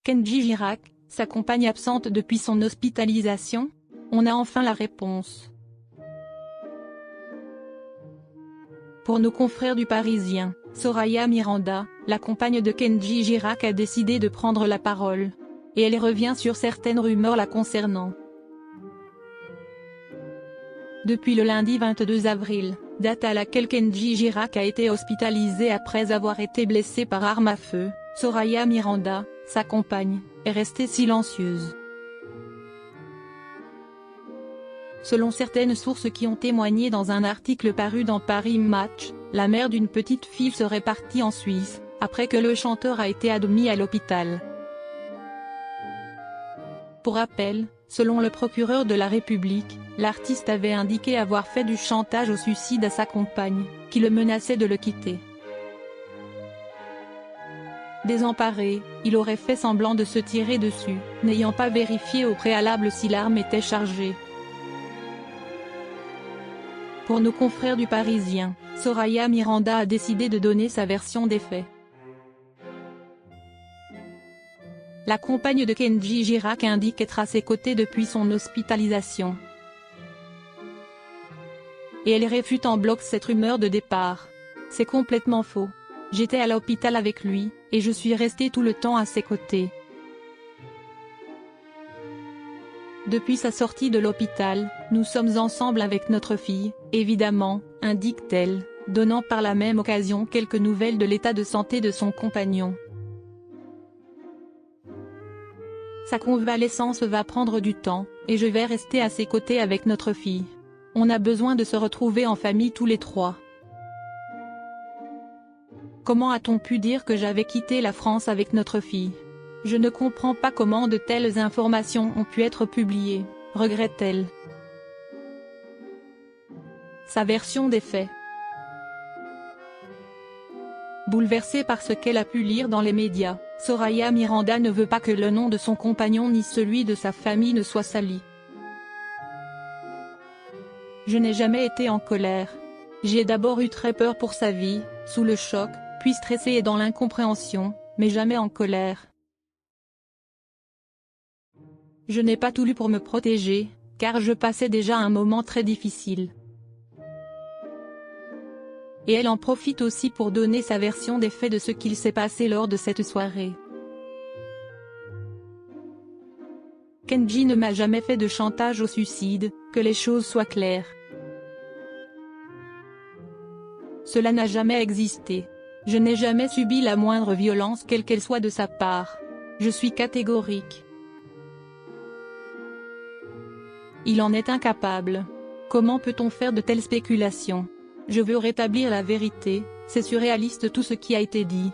Kenji Girac, sa compagne absente depuis son hospitalisation? On a enfin la réponse. Pour nos confrères du Parisien, Soraya Miranda, la compagne de Kenji Girac, a décidé de prendre la parole. Et elle revient sur certaines rumeurs la concernant. Depuis le lundi 22 avril, date à laquelle Kenji Girac a été hospitalisé après avoir été blessé par arme à feu, Soraya Miranda, sa compagne, est restée silencieuse. Selon certaines sources qui ont témoigné dans un article paru dans Paris Match, la mère d'une petite fille serait partie en Suisse, après que le chanteur a été admis à l'hôpital. Pour rappel, selon le procureur de la République, l'artiste avait indiqué avoir fait du chantage au suicide à sa compagne, qui le menaçait de le quitter. Désemparé, il aurait fait semblant de se tirer dessus, n'ayant pas vérifié au préalable si l'arme était chargée. Pour nos confrères du Parisien, Soraya Miranda a décidé de donner sa version des faits. La compagne de Kenji Girac indique être à ses côtés depuis son hospitalisation. Et elle réfute en bloc cette rumeur de départ. C'est complètement faux. J'étais à l'hôpital avec lui, et je suis restée tout le temps à ses côtés. Depuis sa sortie de l'hôpital, nous sommes ensemble avec notre fille, évidemment, indique-t-elle, donnant par la même occasion quelques nouvelles de l'état de santé de son compagnon. Sa convalescence va prendre du temps, et je vais rester à ses côtés avec notre fille. On a besoin de se retrouver en famille tous les trois. Comment a-t-on pu dire que j'avais quitté la France avec notre fille? Je ne comprends pas comment de telles informations ont pu être publiées, regrette-t-elle. Sa version des faits. Bouleversée par ce qu'elle a pu lire dans les médias, Soraya Miranda ne veut pas que le nom de son compagnon ni celui de sa famille ne soit sali. Je n'ai jamais été en colère. J'ai d'abord eu très peur pour sa vie, sous le choc, puis stressée et dans l'incompréhension, mais jamais en colère. Je n'ai pas tout lu pour me protéger, car je passais déjà un moment très difficile. Et elle en profite aussi pour donner sa version des faits de ce qu'il s'est passé lors de cette soirée. Kenji ne m'a jamais fait de chantage au suicide, que les choses soient claires. Cela n'a jamais existé. Je n'ai jamais subi la moindre violence quelle qu'elle soit de sa part. Je suis catégorique. Il en est incapable. Comment peut-on faire de telles spéculations? Je veux rétablir la vérité, c'est surréaliste tout ce qui a été dit.